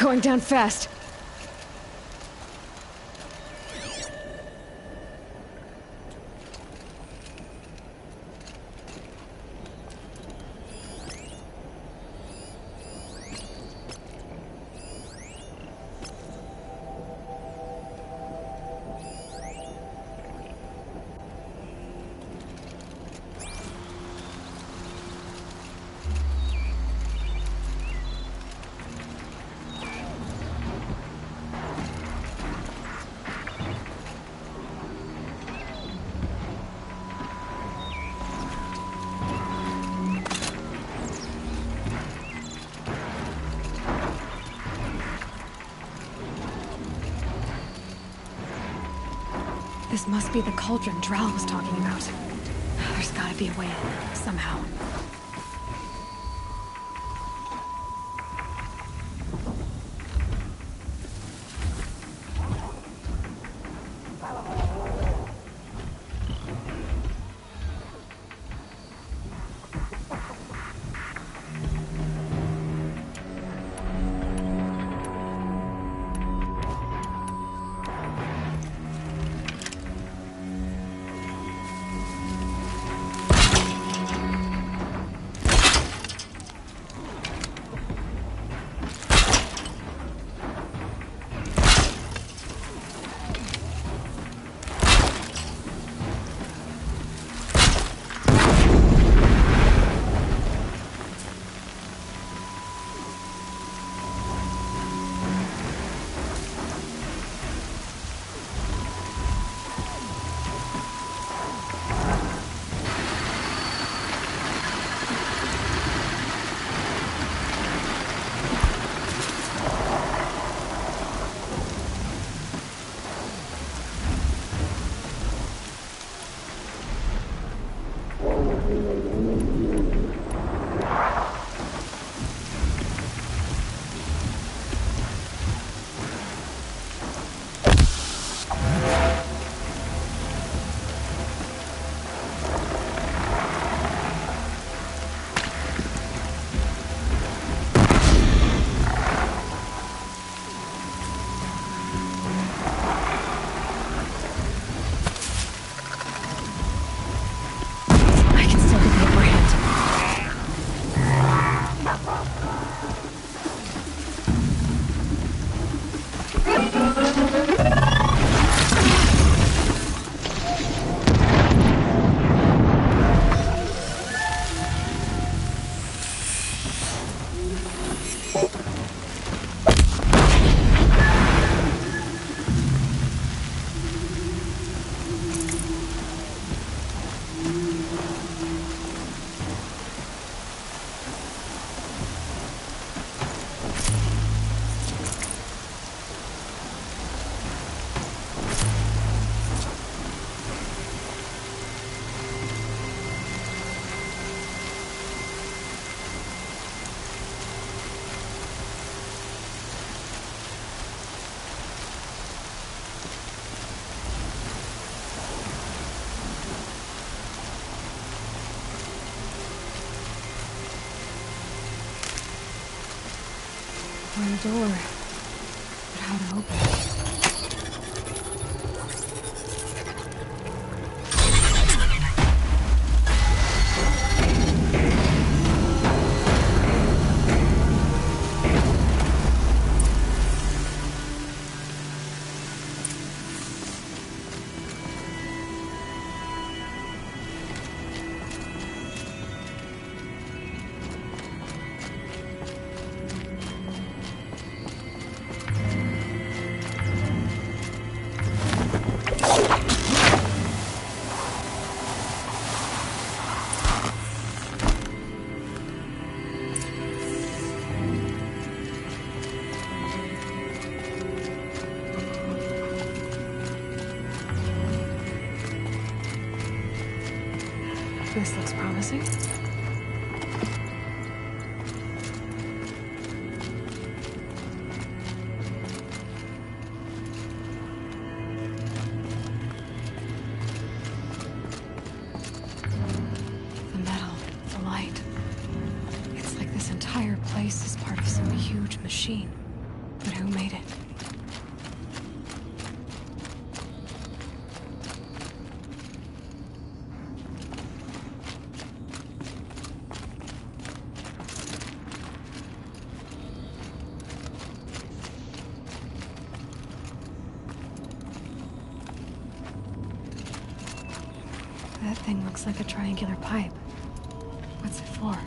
Going down fast. This must be the cauldron Drow was talking about. There's gotta be a way in, somehow. One door, but how to open it? This looks promising. The metal, the light. It's like this entire place is part of some huge machine. But who made it? That thing looks like a triangular pipe. What's it for?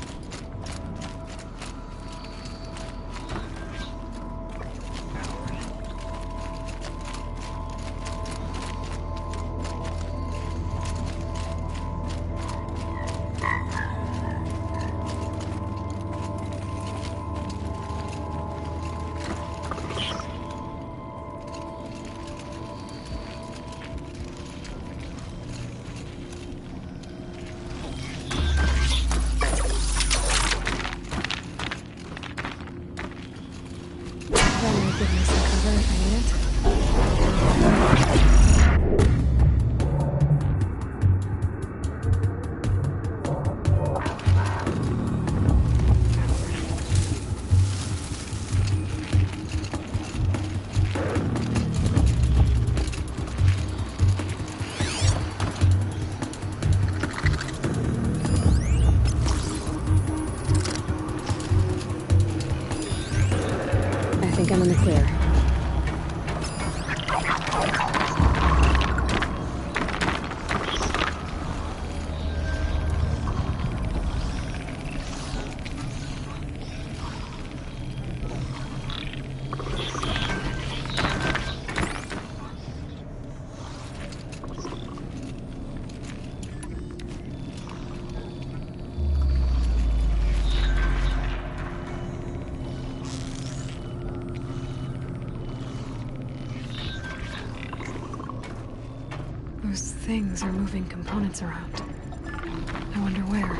Give me some cover if I need it. I think I'm in the clear. Those things are moving components around. I wonder where.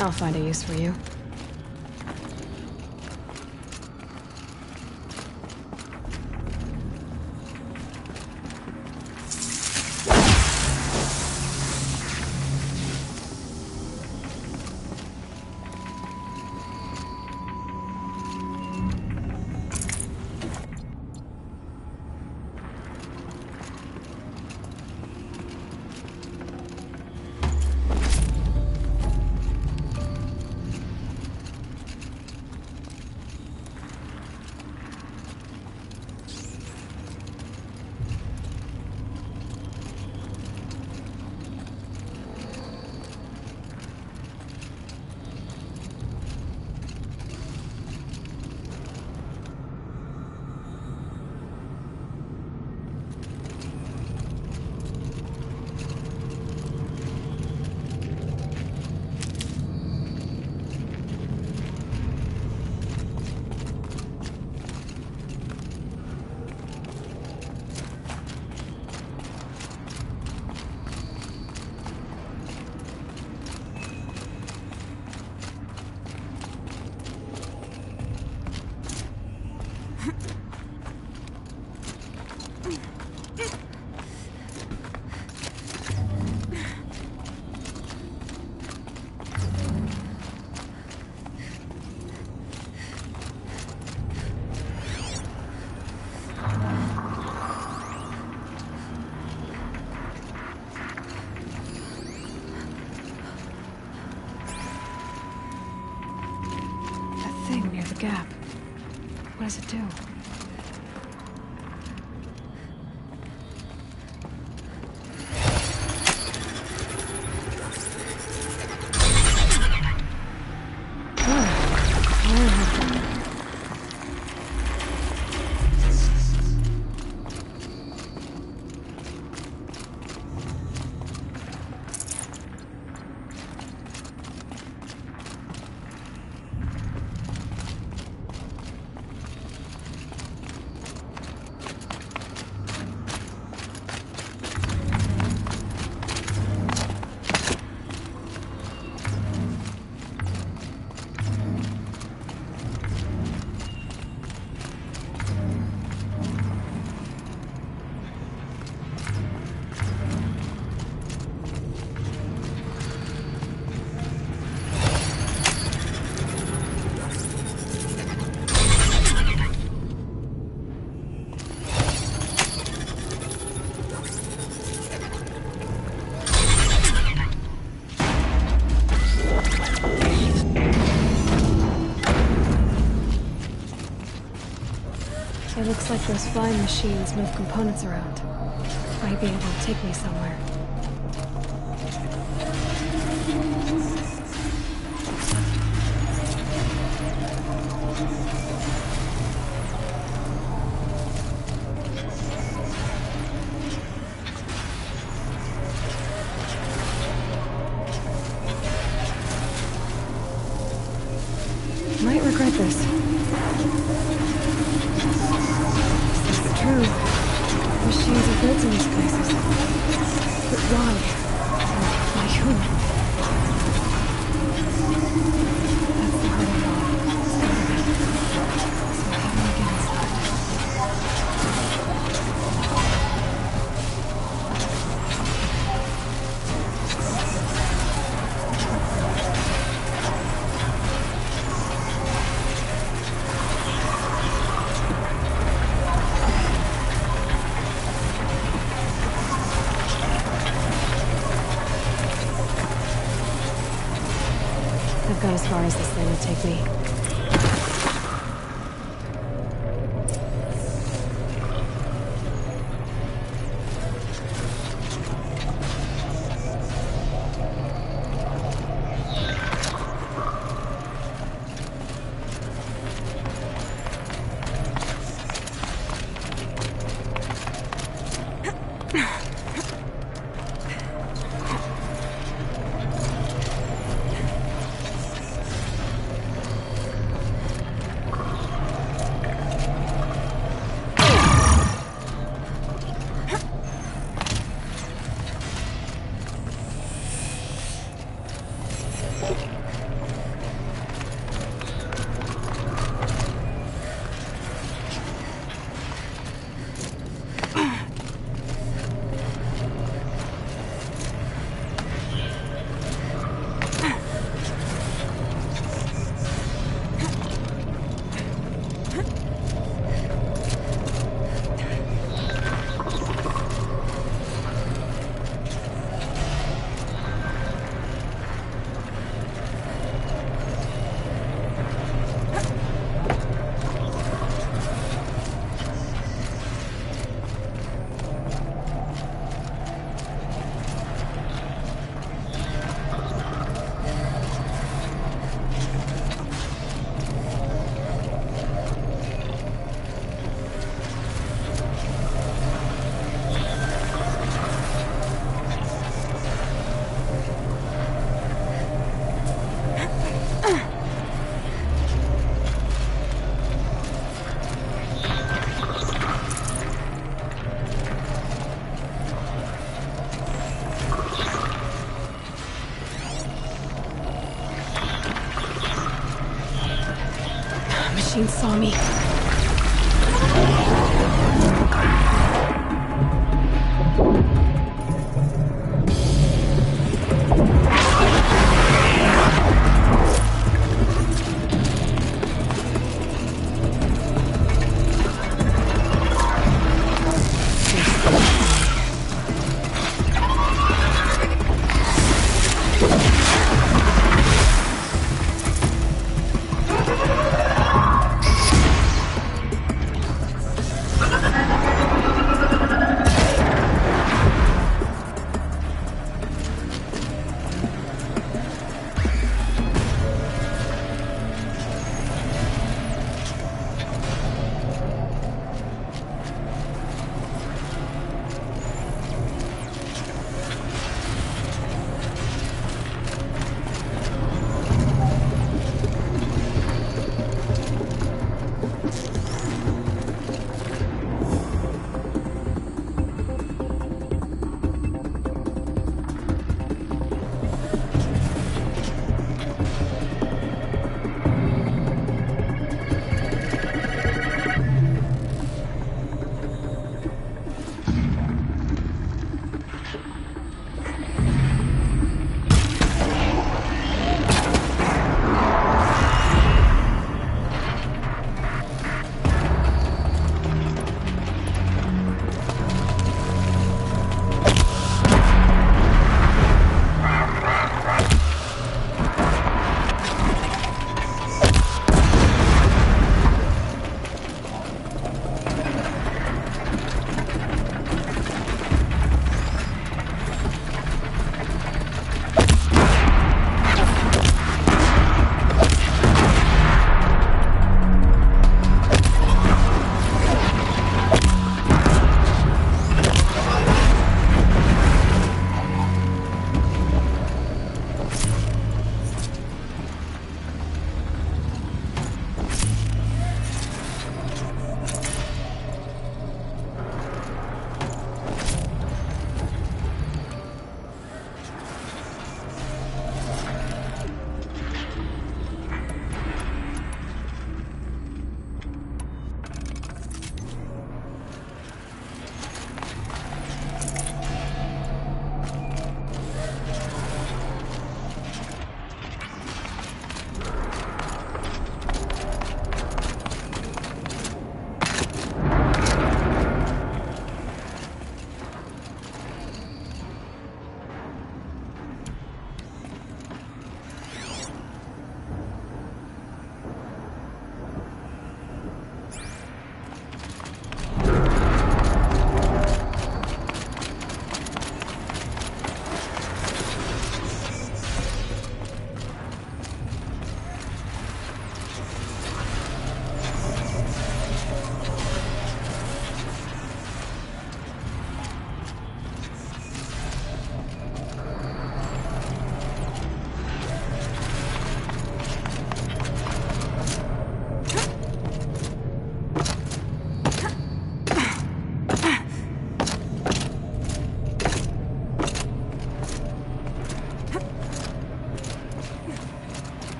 I'll find a use for you. Gap. What does it do? It looks like those flying machines move components around. Might be able to take me somewhere. Might regret this. It's true. Machines are built in these places. But why? And by who? That's the heart of it all. It's gotta be. So how do I get inside? I've got as far as this thing will take me. Machine saw me.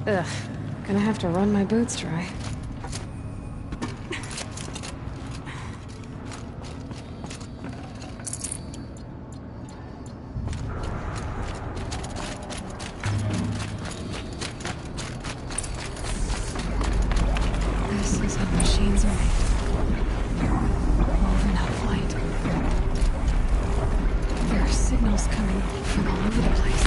Ugh. Gonna have to run my boots dry. This is how machines are made. Woven out of light. There are signals coming from all over the place.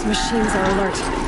Those machines are alert.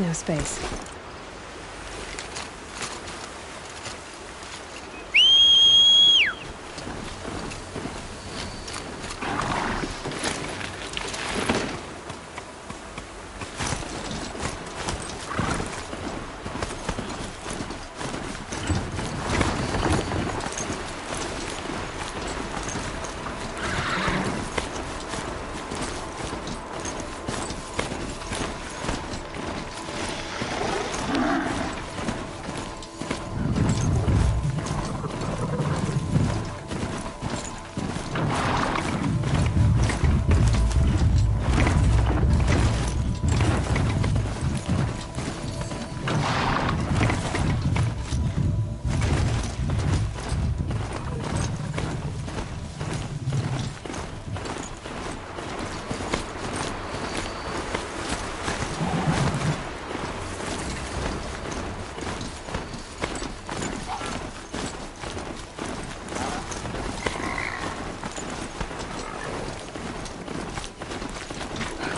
No space.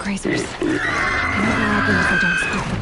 Grazers. They never open if they don't split them.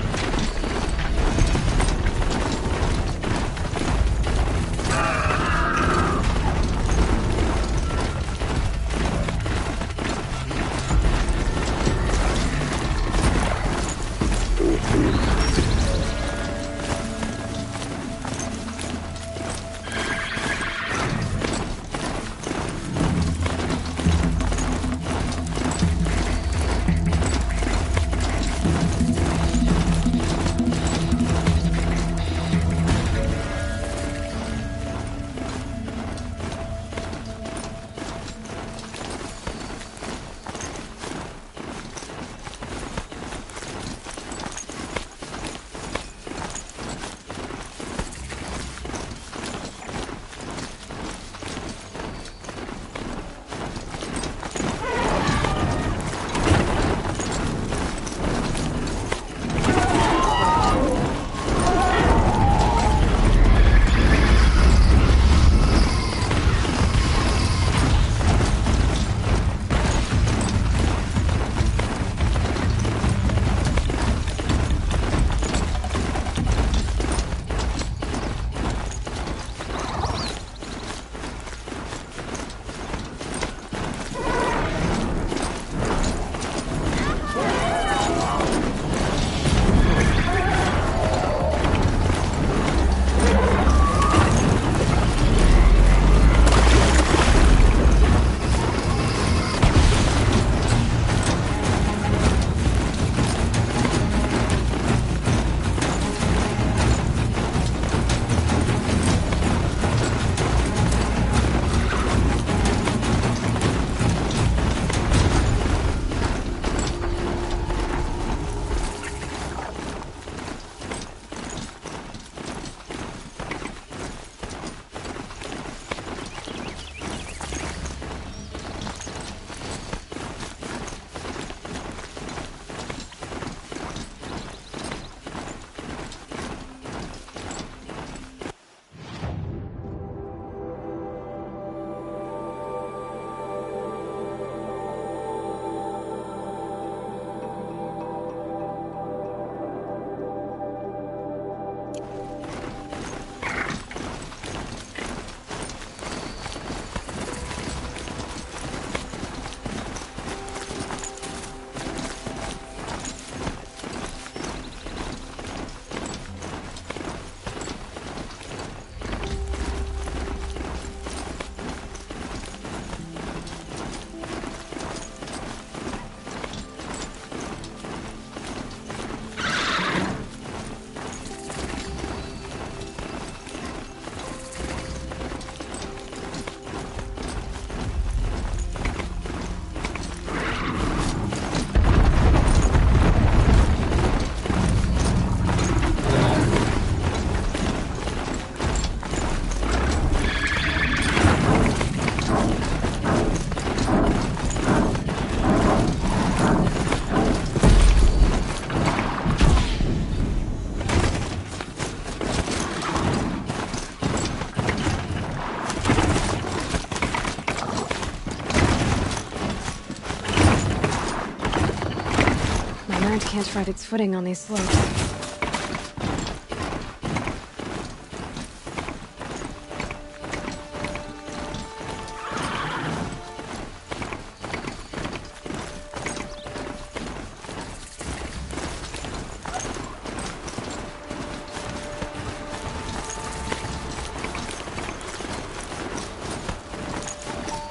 Errant can't find its footing on these slopes.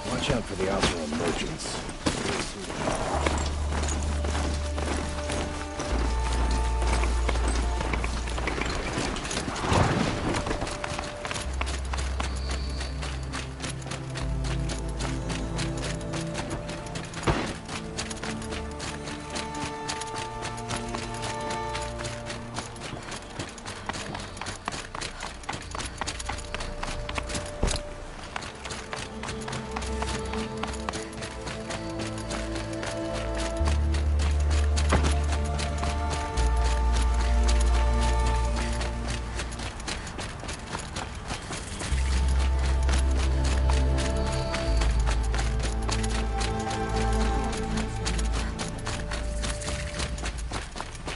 Watch out for the outlaw merchants.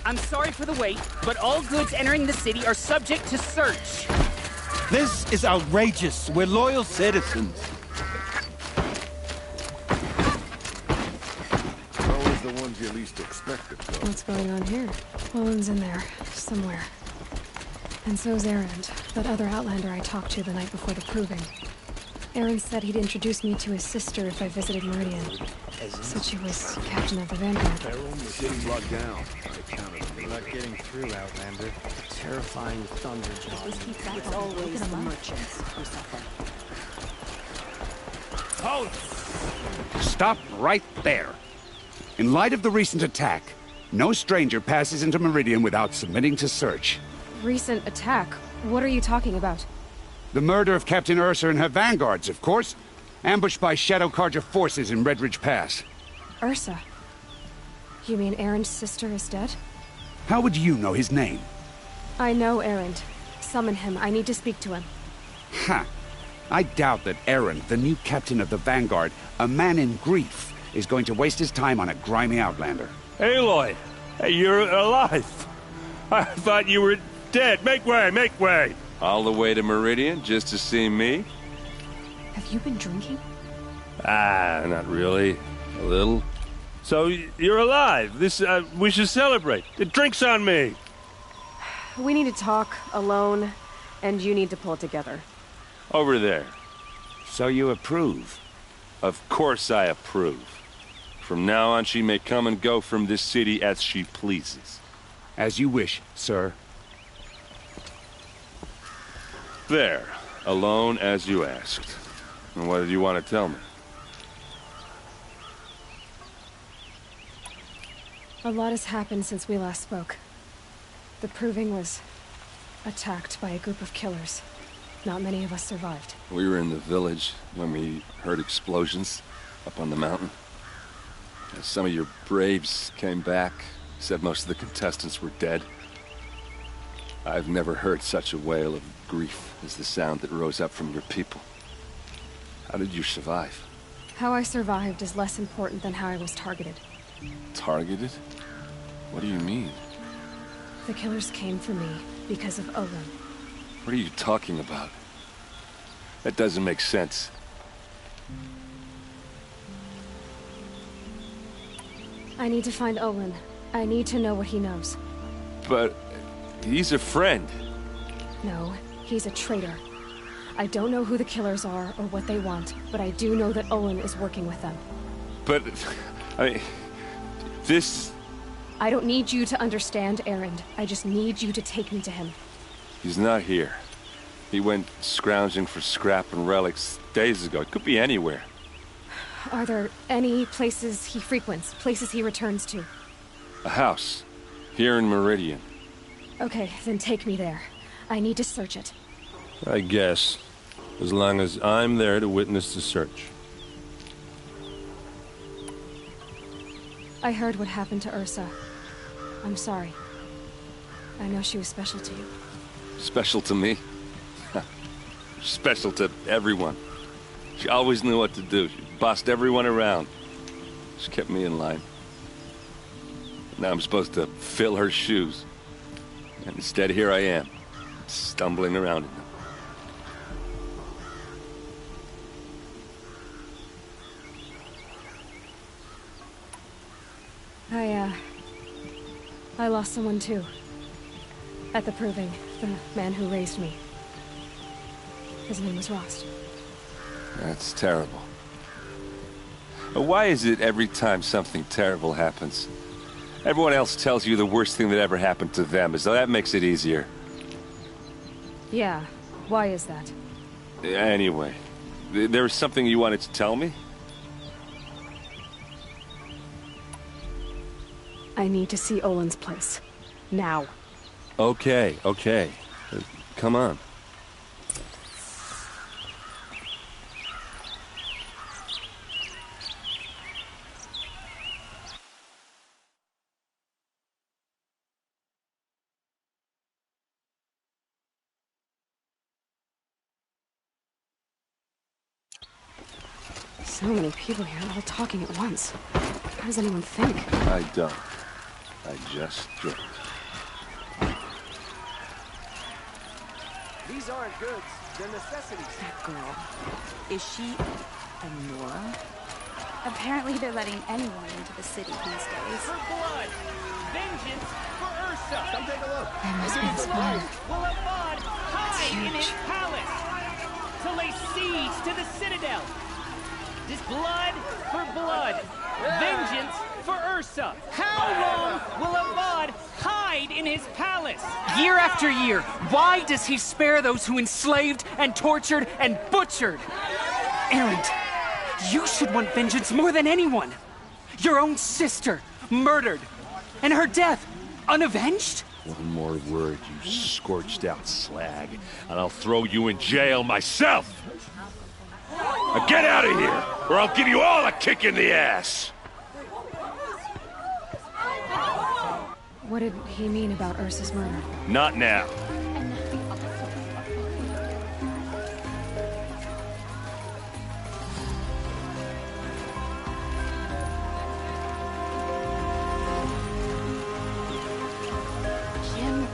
I'm sorry for the wait, but all goods entering the city are subject to search. This is outrageous. We're loyal citizens. Always the ones you least expected, though. What's going on here? Owen's in there, somewhere. And so's Errant, that other Outlander I talked to the night before the proving. Errant said he'd introduce me to his sister if I visited Meridian. Said she was captain of the Vanguard. The city's locked down. I counted them. We're not getting through, Outlander. Terrifying thunderjaws. It's always the merchants who suffer. Hold! Stop right there. In light of the recent attack, no stranger passes into Meridian without submitting to search. Recent attack? What are you talking about? The murder of Captain Ursa and her vanguards, of course. Ambushed by Shadow Carja forces in Redridge Pass. Ursa? You mean Errant's sister is dead? How would you know his name? I know Errant. Summon him. I need to speak to him. Ha! I doubt that Errant, the new captain of the Vanguard, a man in grief, is going to waste his time on a grimy outlander. Aloy! Hey, you're alive! I thought you were dead. Make way, make way! All the way to Meridian just to see me? Have you been drinking? Ah, not really. A little. So, you're alive. We should celebrate. The drink's on me. We need to talk, alone, and you need to pull it together. Over there. So you approve? Of course I approve. From now on, she may come and go from this city as she pleases. As you wish, sir. There. Alone as you asked. And what did you want to tell me? A lot has happened since we last spoke. The Proving was attacked by a group of killers. Not many of us survived. We were in the village when we heard explosions up on the mountain. And some of your braves came back, said most of the contestants were dead. I've never heard such a wail of grief as the sound that rose up from your people. How did you survive? How I survived is less important than how I was targeted. Targeted? What do you mean? The killers came for me because of Olin. What are you talking about? That doesn't make sense. I need to find Olin. I need to know what he knows. But he's a friend. No, he's a traitor. I don't know who the killers are or what they want, but I do know that Olin is working with them. But, I mean, this... I don't need you to understand, Erend. I just need you to take me to him. He's not here. He went scrounging for scrap and relics days ago. It could be anywhere. Are there any places he frequents, places he returns to? A house. Here in Meridian. Okay, then take me there. I need to search it. I guess. As long as I'm there to witness the search. I heard what happened to Ursa. I'm sorry. I know she was special to you. Special to me? Special to everyone. She always knew what to do. She bossed everyone around. She kept me in line. Now I'm supposed to fill her shoes. And instead, here I am, stumbling around in them. I lost someone too. At the proving, the man who raised me. His name was Rost. That's terrible. Why is it every time something terrible happens, everyone else tells you the worst thing that ever happened to them, as though that makes it easier? Yeah, why is that? Anyway, there was something you wanted to tell me? I need to see Olin's place. Now. Okay. Come on. So many people here, all talking at once. How does anyone think? I don't. I just drink. These aren't goods, they're necessities. That girl. Is she a Nora? Apparently they're letting anyone into the city these days. For blood! Vengeance for Ursa! Come take a look. There must be its blood. Will Avad hide in his palace to lay siege to the citadel? This blood for blood. Vengeance for Ursa. How long will Avad hide in his palace? Year after year, why does he spare those who enslaved and tortured and butchered? Erend, you should want vengeance more than anyone. Your own sister, murdered, and her death, unavenged? One more word, you scorched out slag, and I'll throw you in jail myself! Now get out of here, or I'll give you all a kick in the ass! What did he mean about Ursa's murder? Not now. Jim...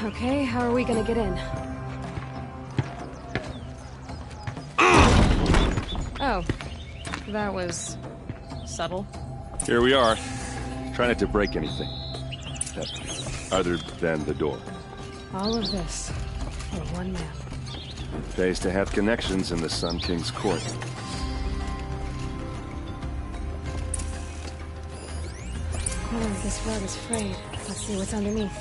Okay, how are we gonna get in? Oh, that was subtle. Here we are. Try not to break anything. Other than the door. All of this for one man. Pays to have connections in the Sun King's court. Corner of this rug is frayed. Let's see what's underneath.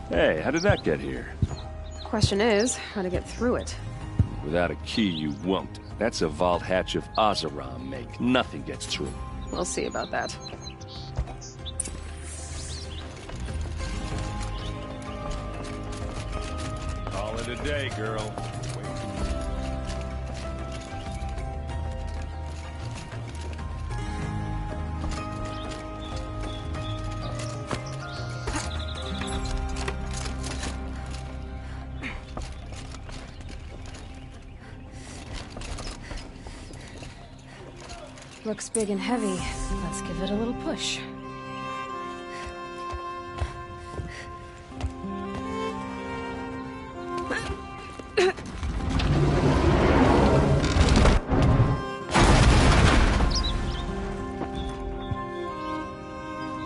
Hey, how did that get here? Question is, how to get through it. Without a key, you won't. That's a vault hatch of Azeram make. Nothing gets through. We'll see about that. Call it a day, girl. Looks big and heavy. Let's give it a little push.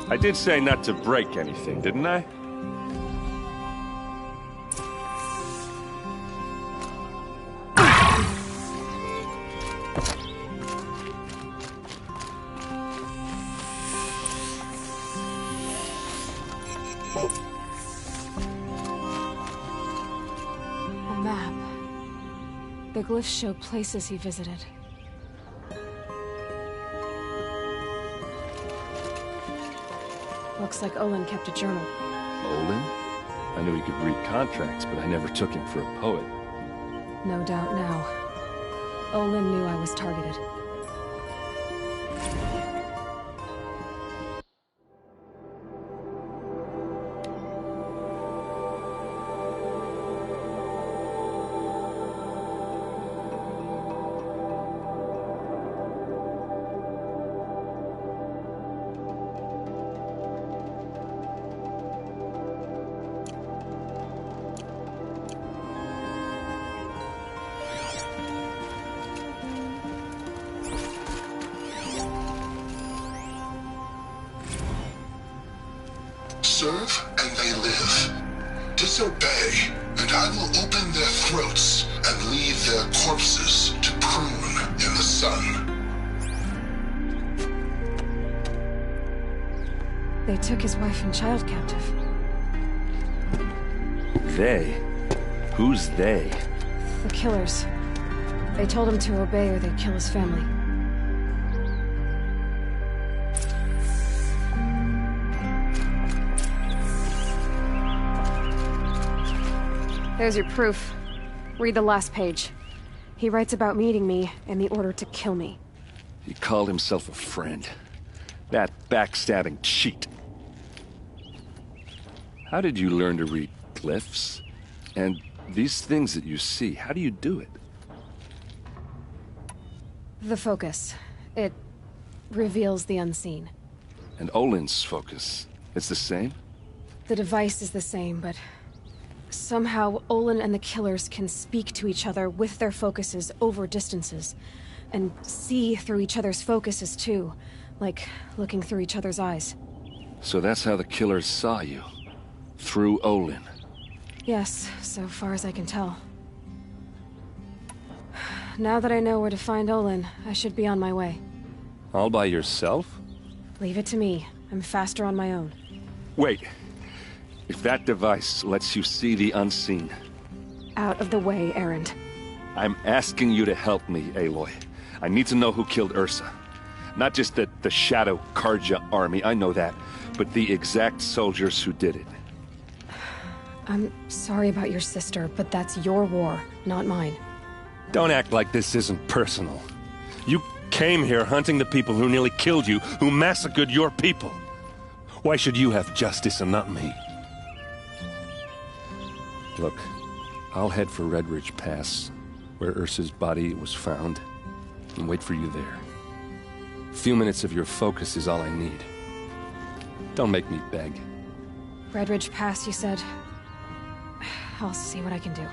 I did say not to break anything, didn't I? A map. The glyphs show places he visited. Looks like Olin kept a journal. Olin? I knew he could read contracts, but I never took him for a poet. No doubt now. Olin knew I was targeted. Serve and they live. Disobey, and I will open their throats and leave their corpses to prune in the sun. They took his wife and child captive. They? Who's they? The killers. They told him to obey or they'd kill his family. There's your proof. Read the last page. He writes about meeting me and the order to kill me. He called himself a friend. That backstabbing cheat. How did you learn to read glyphs? And these things that you see, how do you do it? The focus. It reveals the unseen. And Olin's focus, it's the same? The device is the same, but somehow Olin and the killers can speak to each other with their focuses over distances. And see through each other's focuses too, like looking through each other's eyes. So that's how the killers saw you? Through Olin? Yes, so far as I can tell. Now that I know where to find Olin, I should be on my way. All by yourself? Leave it to me. I'm faster on my own. Wait. If that device lets you see the unseen... Out of the way, Erend. I'm asking you to help me, Aloy. I need to know who killed Ursa. Not just the Shadow Karja army, I know that, but the exact soldiers who did it. I'm sorry about your sister, but that's your war, not mine. Don't act like this isn't personal. You came here hunting the people who nearly killed you, who massacred your people. Why should you have justice and not me? Look, I'll head for Red Ridge Pass, where Ursa's body was found, and wait for you there. A few minutes of your focus is all I need. Don't make me beg. Red Ridge Pass, you said? I'll see what I can do.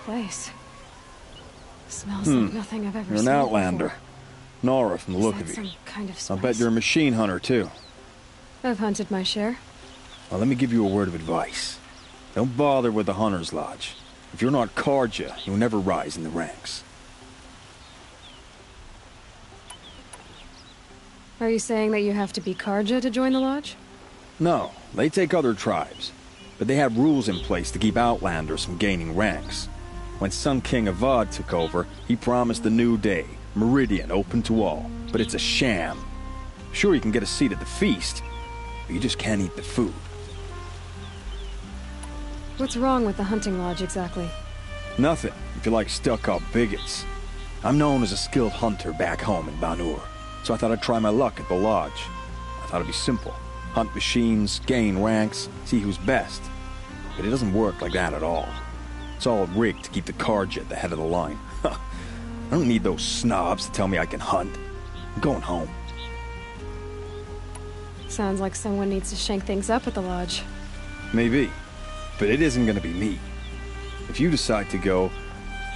Place. Smells like nothing I've ever You're seen. an outlander. Before. Nora, from the Is look that of you. some kind of I'll spice? bet you're a machine hunter, too. I've hunted my share. Well, let me give you a word of advice. Don't bother with the Hunter's Lodge. If you're not Karja, you'll never rise in the ranks. Are you saying that you have to be Karja to join the lodge? No, they take other tribes. But they have rules in place to keep outlanders from gaining ranks. When Sun King Avad took over, he promised a new day, Meridian open to all. But it's a sham. Sure, you can get a seat at the feast, but you just can't eat the food. What's wrong with the hunting lodge exactly? Nothing, if you like stuck-up bigots. I'm known as a skilled hunter back home in Banur, so I thought I'd try my luck at the lodge. I thought it'd be simple. Hunt machines, gain ranks, see who's best. But it doesn't work like that at all. It's all rigged to keep the Karja at the head of the line. I don't need those snobs to tell me I can hunt. I'm going home. Sounds like someone needs to shake things up at the lodge. Maybe. But it isn't gonna be me. If you decide to go,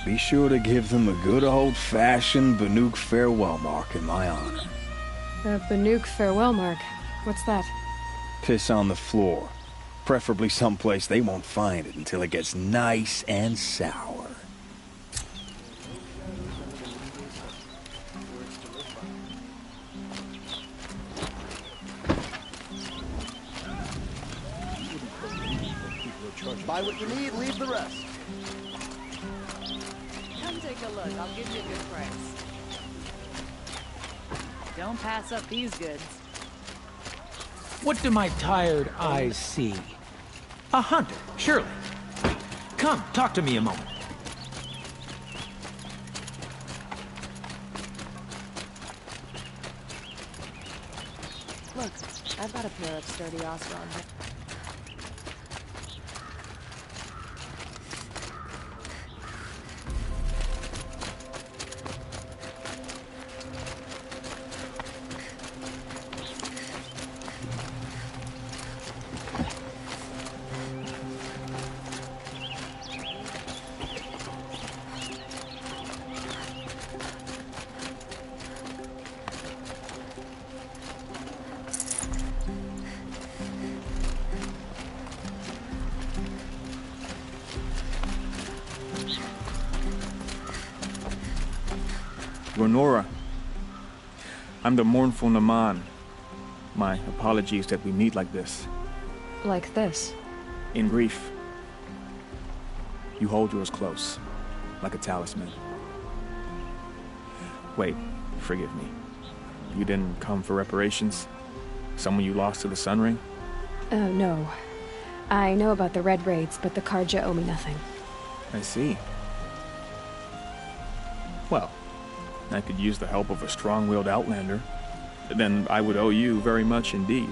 be sure to give them a good old-fashioned Banuk farewell mark in my honor. A Banuk farewell mark? What's that? Piss on the floor. Preferably someplace they won't find it until it gets nice and sour. Buy what you need, leave the rest. Come take a look. I'll give you a good price. Don't pass up these goods. What do my tired eyes see? A hunter, surely. Come, talk to me a moment. Look, I've got a pair of sturdy Osron. Renora, I'm the mournful Naman. My apologies that we meet like this. Like this? In grief. You hold yours close, like a talisman. Wait, forgive me. You didn't come for reparations? Someone you lost to the Sun Ring? Oh, no. I know about the Red Raids, but the Karja owe me nothing. I see. Well, I could use the help of a strong-willed outlander. Then I would owe you very much indeed.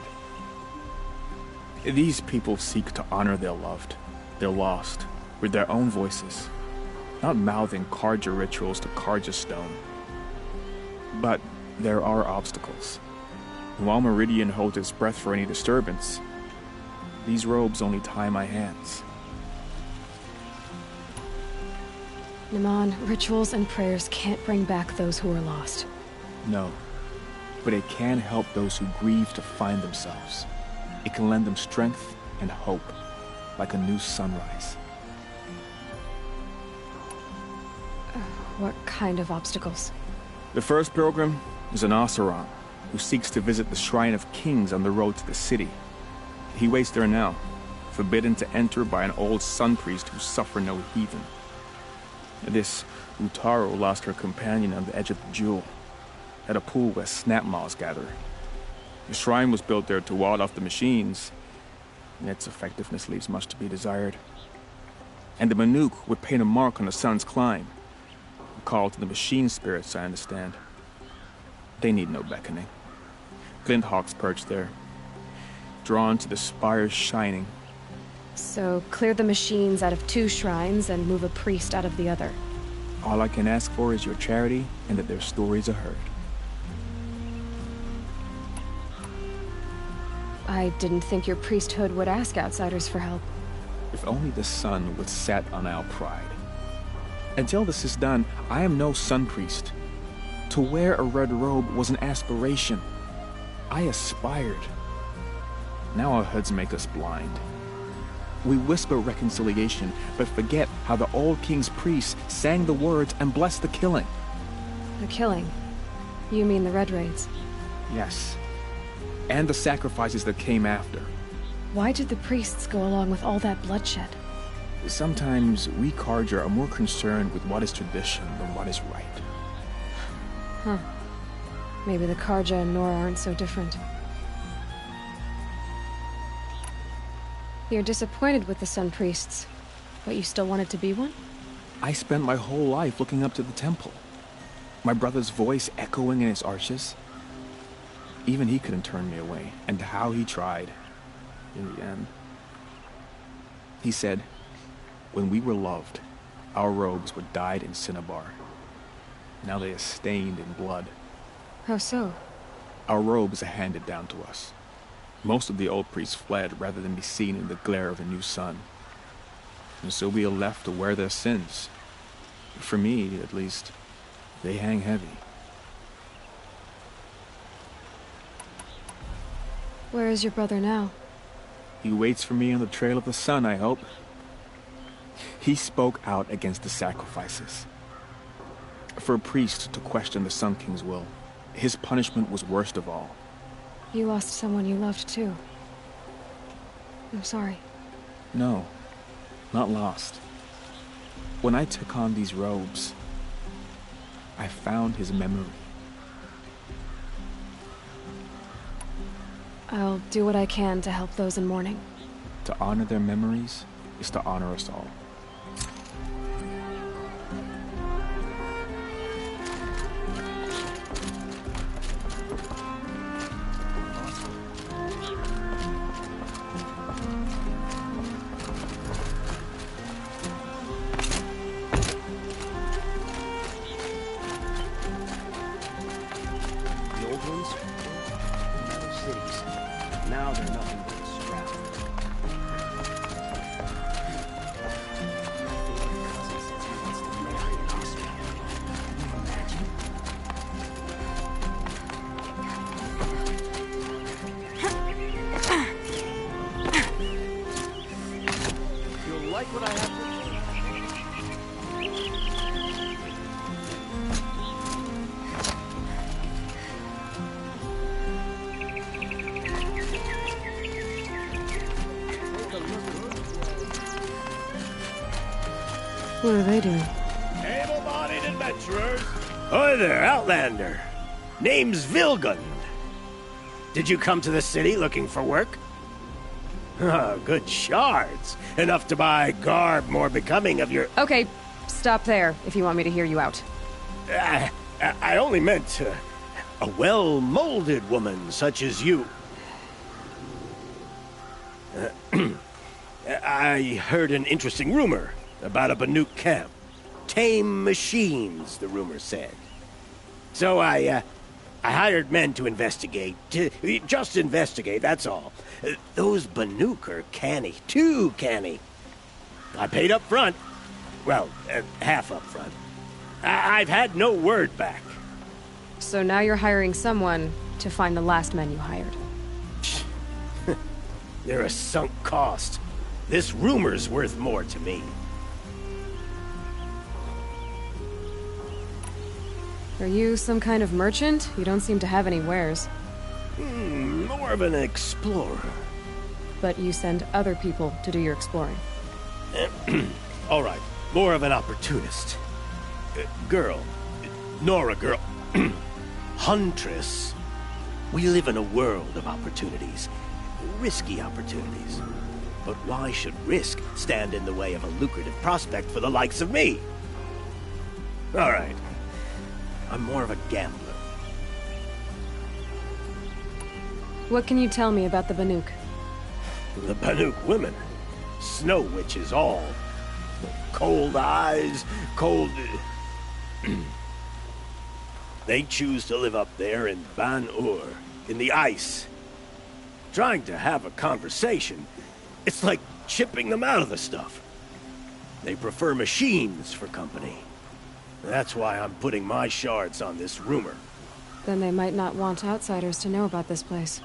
These people seek to honor their loved, their lost, with their own voices, not mouthing Karja rituals to Karja stone. But there are obstacles. While Meridian holds its breath for any disturbance, these robes only tie my hands. Naman, rituals and prayers can't bring back those who are lost. No, but it can help those who grieve to find themselves. It can lend them strength and hope, like a new sunrise. What kind of obstacles? The first pilgrim is an Oseram, who seeks to visit the Shrine of Kings on the road to the city. He waits there now, forbidden to enter by an old sun priest who suffer no heathen. This Utaro lost her companion on the edge of the jewel, at a pool where snap moths gather. The shrine was built there to ward off the machines, and its effectiveness leaves much to be desired. And the Banuk would paint a mark on the sun's climb, a call to the machine spirits, I understand. They need no beckoning. Glint hawks perch there, drawn to the spire's shining. So, clear the machines out of 2 shrines and move a priest out of the other. All I can ask for is your charity and that their stories are heard. I didn't think your priesthood would ask outsiders for help. If only the sun would set on our pride. Until this is done, I am no sun priest. To wear a red robe was an aspiration. I aspired. Now our hoods make us blind. We whisper reconciliation, but forget how the old king's priests sang the words and blessed the killing. The killing? You mean the Red Raids? Yes. And the sacrifices that came after. Why did the priests go along with all that bloodshed? Sometimes we Karja are more concerned with what is tradition than what is right. Huh. Maybe the Karja and Nora aren't so different. You're disappointed with the Sun Priests, but you still wanted to be one? I spent my whole life looking up to the temple. My brother's voice echoing in its arches. Even he couldn't turn me away, and how he tried, in the end. He said, when we were loved, our robes were dyed in cinnabar. Now they are stained in blood. How so? Our robes are handed down to us. Most of the old priests fled rather than be seen in the glare of a new sun. And so we are left to wear their sins. For me, at least, they hang heavy. Where is your brother now? He waits for me on the trail of the sun, I hope. He spoke out against the sacrifices. For a priest to question the Sun King's will, his punishment was worst of all. You lost someone you loved, too. I'm sorry. No, not lost. When I took on these robes, I found his memory. I'll do what I can to help those in mourning. To honor their memories is to honor us all. The old ones? Metal cities. Now they're nothing but a scrap. My cousin says he wants to marry an Austrian. Can you imagine? You'll like what I have to What are they doing? Able-bodied adventurers. Hi there, Outlander. Name's Vilgund. Did you come to the city looking for work? Oh, good shards. Enough to buy garb more becoming of your... Okay, stop there if you want me to hear you out. I only meant a well-molded woman such as you. I heard an interesting rumor about a Banuk camp. Tame machines, the rumor said. So I hired men to investigate. Just investigate, that's all. Those Banuk are canny, too canny. I paid up front. Well, half up front. I've had no word back. So now you're hiring someone to find the last men you hired. They're a sunk cost. This rumor's worth more to me. Are you some kind of merchant? You don't seem to have any wares. More of an explorer. But you send other people to do your exploring. All right, more of an opportunist. Girl. Nora girl. Huntress. We live in a world of opportunities. Risky opportunities. But why should risk stand in the way of a lucrative prospect for the likes of me? All right. I'm more of a gambler. What can you tell me about the Banuk? The Banuk women. Snow witches all. Cold eyes, cold... They choose to live up there in Ban-Ur, in the ice. Trying to have a conversation, it's like chipping them out of the stuff. They prefer machines for company. That's why I'm putting my shards on this rumor. Then they might not want outsiders to know about this place.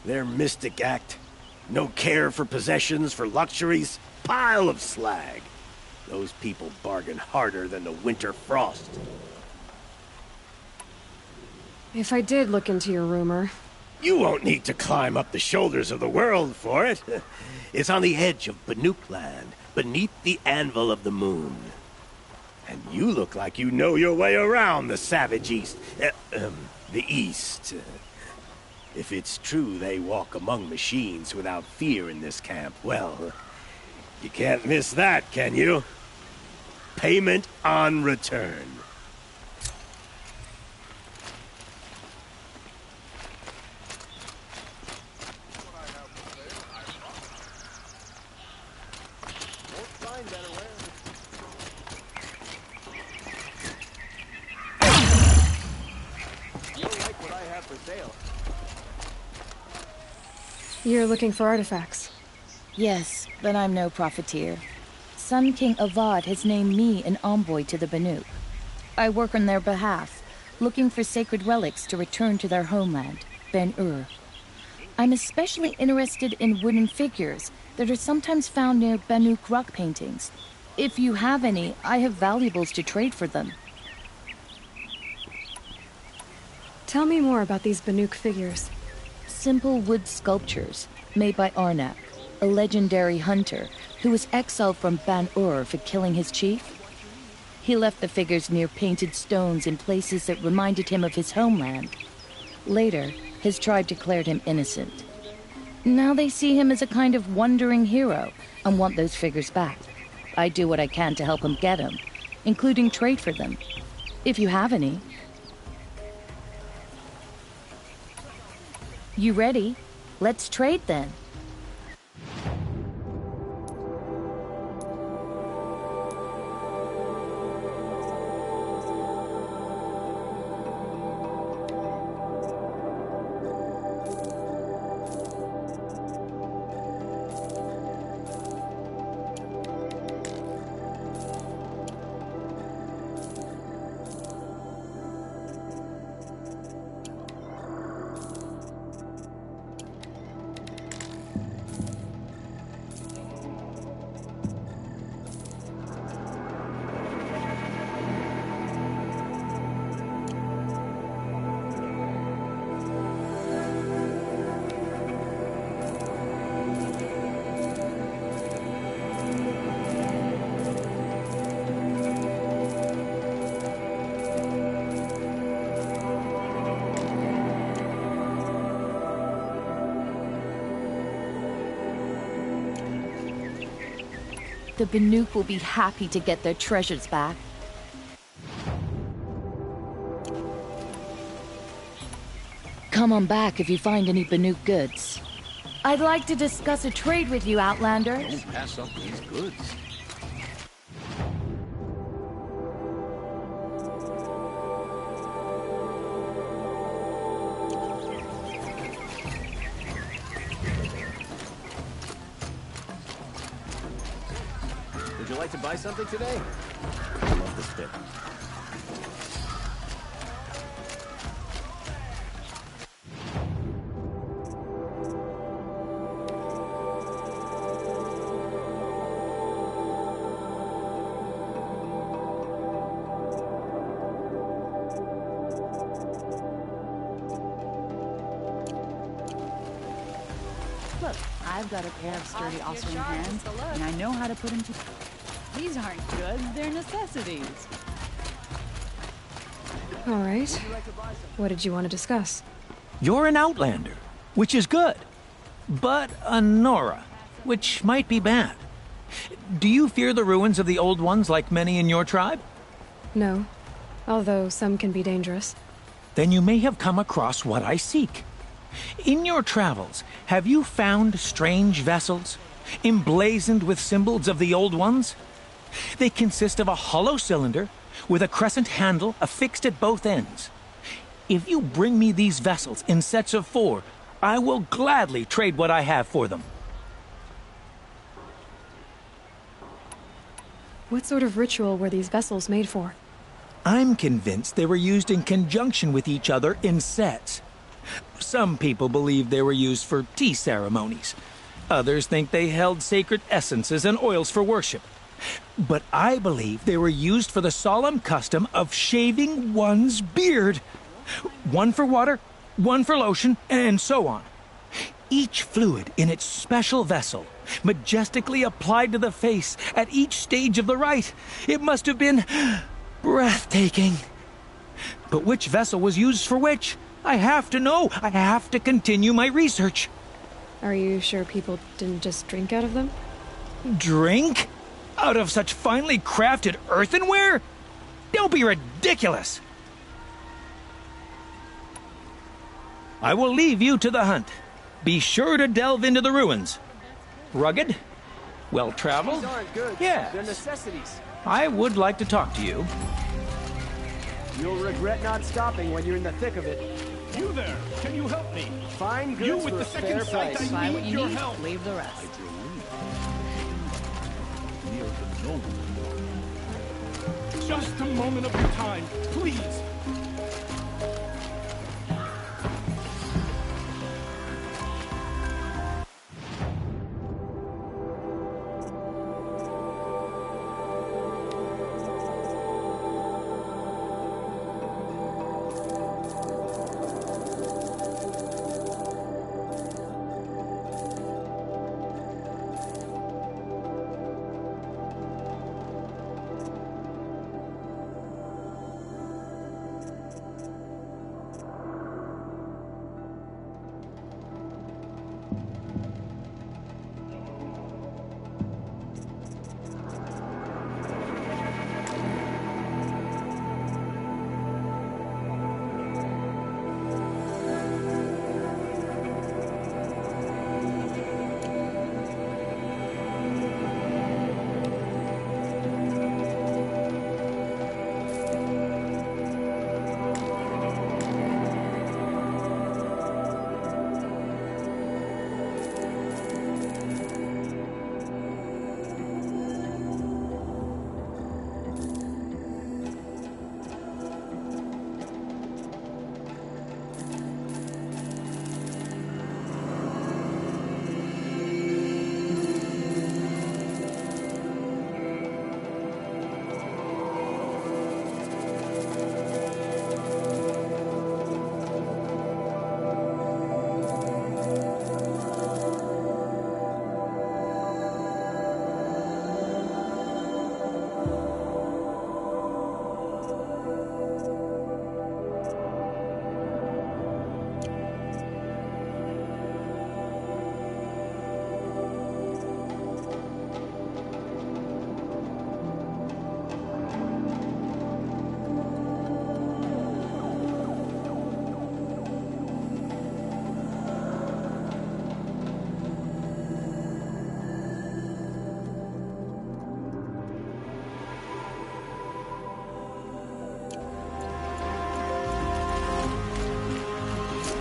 Their mystic act. No care for possessions, for luxuries. Pile of slag. Those people bargain harder than the winter frost. If I did look into your rumor... You won't need to climb up the shoulders of the world for it. It's on the edge of Banuk land, beneath the anvil of the moon. And you look like you know your way around the savage east. The east. If it's true they walk among machines without fear in this camp, well, you can't miss that, can you? Payment on return. You're looking for artifacts? Yes, but I'm no profiteer. Sun King Avad has named me an envoy to the Banuk. I work on their behalf, looking for sacred relics to return to their homeland, Ben-Ur. I'm especially interested in wooden figures that are sometimes found near Banuk rock paintings. If you have any, I have valuables to trade for them. Tell me more about these Banuk figures. Simple wood sculptures made by Arnak, a legendary hunter who was exiled from Ban-Ur for killing his chief. He left the figures near painted stones in places that reminded him of his homeland. Later, his tribe declared him innocent. Now they see him as a kind of wandering hero and want those figures back. I do what I can to help him get them, including trade for them, if you have any. You ready? Let's trade then. The Banuk will be happy to get their treasures back. Come on back if you find any Banuk goods. I'd like to discuss a trade with you, Outlander. Don't pass up these goods. Would you like to buy something today? I love this bit. Look, I've got a pair of sturdy Austrian hands, and I know how to put them to... These aren't goods, they're necessities. All right. What did you want to discuss? You're an Outlander, which is good. But a Nora, which might be bad. Do you fear the ruins of the Old Ones like many in your tribe? No, although some can be dangerous. Then you may have come across what I seek. In your travels, have you found strange vessels, emblazoned with symbols of the Old Ones? They consist of a hollow cylinder with a crescent handle affixed at both ends. If you bring me these vessels in sets of 4, I will gladly trade what I have for them. What sort of ritual were these vessels made for? I'm convinced they were used in conjunction with each other in sets. Some people believe they were used for tea ceremonies. Others think they held sacred essences and oils for worship. But I believe they were used for the solemn custom of shaving one's beard. One for water, one for lotion, and so on. Each fluid in its special vessel, majestically applied to the face at each stage of the rite. It must have been breathtaking. But which vessel was used for which? I have to know. I have to continue my research. Are you sure people didn't just drink out of them? Drink? Out of such finely crafted earthenware? Don't be ridiculous! I will leave you to the hunt. Be sure to delve into the ruins. Rugged? Well-traveled? These aren't goods. Yes. They're necessities. I would like to talk to you. You'll regret not stopping when you're in the thick of it. You there! Can you help me? Fine goods You with for the a second fair sight, price. I Buy what need you your need, help. leave the rest. Just a moment of your time, please.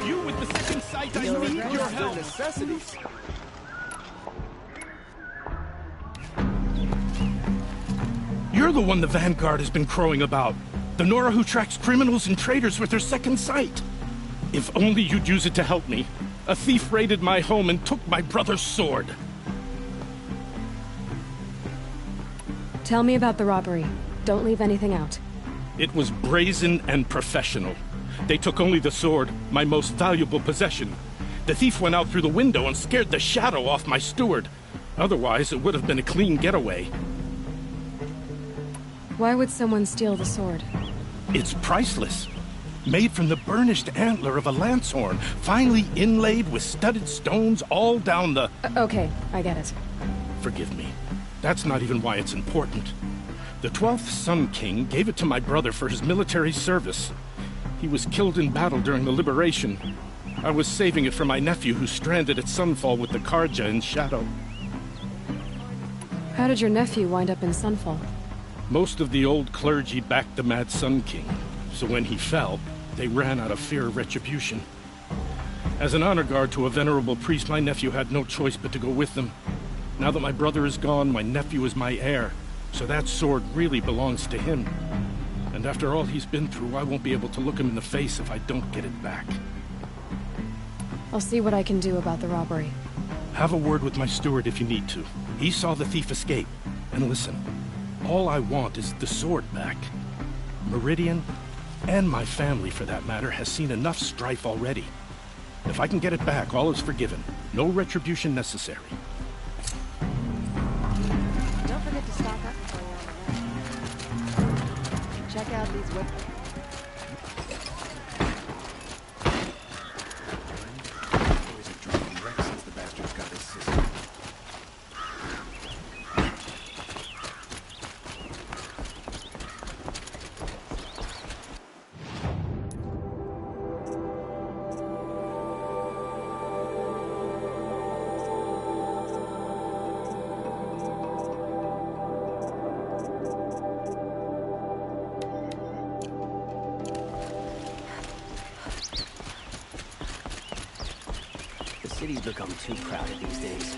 You with the second sight, I need your help. Necessities. You're the one the Vanguard has been crowing about. The Nora who tracks criminals and traitors with her second sight. If only you'd use it to help me. A thief raided my home and took my brother's sword. Tell me about the robbery. Don't leave anything out. It was brazen and professional. They took only the sword, my most valuable possession. The thief went out through the window and scared the shadow off my steward. Otherwise, it would have been a clean getaway. Why would someone steal the sword? It's priceless. Made from the burnished antler of a lancehorn, finely inlaid with studded stones all down the... Okay, I get it. Forgive me. That's not even why it's important. The 12th Sun King gave it to my brother for his military service. He was killed in battle during the Liberation. I was saving it for my nephew who's stranded at Sunfall with the Karja in Shadow. How did your nephew wind up in Sunfall? Most of the old clergy backed the Mad Sun King, so when he fell, they ran out of fear of retribution. As an honor guard to a venerable priest, my nephew had no choice but to go with them. Now that my brother is gone, my nephew is my heir, so that sword really belongs to him. And after all he's been through, I won't be able to look him in the face if I don't get it back. I'll see what I can do about the robbery. Have a word with my steward if you need to. He saw the thief escape. And listen, all I want is the sword back. Meridian, and my family for that matter, has seen enough strife already. If I can get it back, all is forgiven. No retribution necessary. Don't forget to stock up before you're on the way. Check out these weapons. city's become too crowded these days.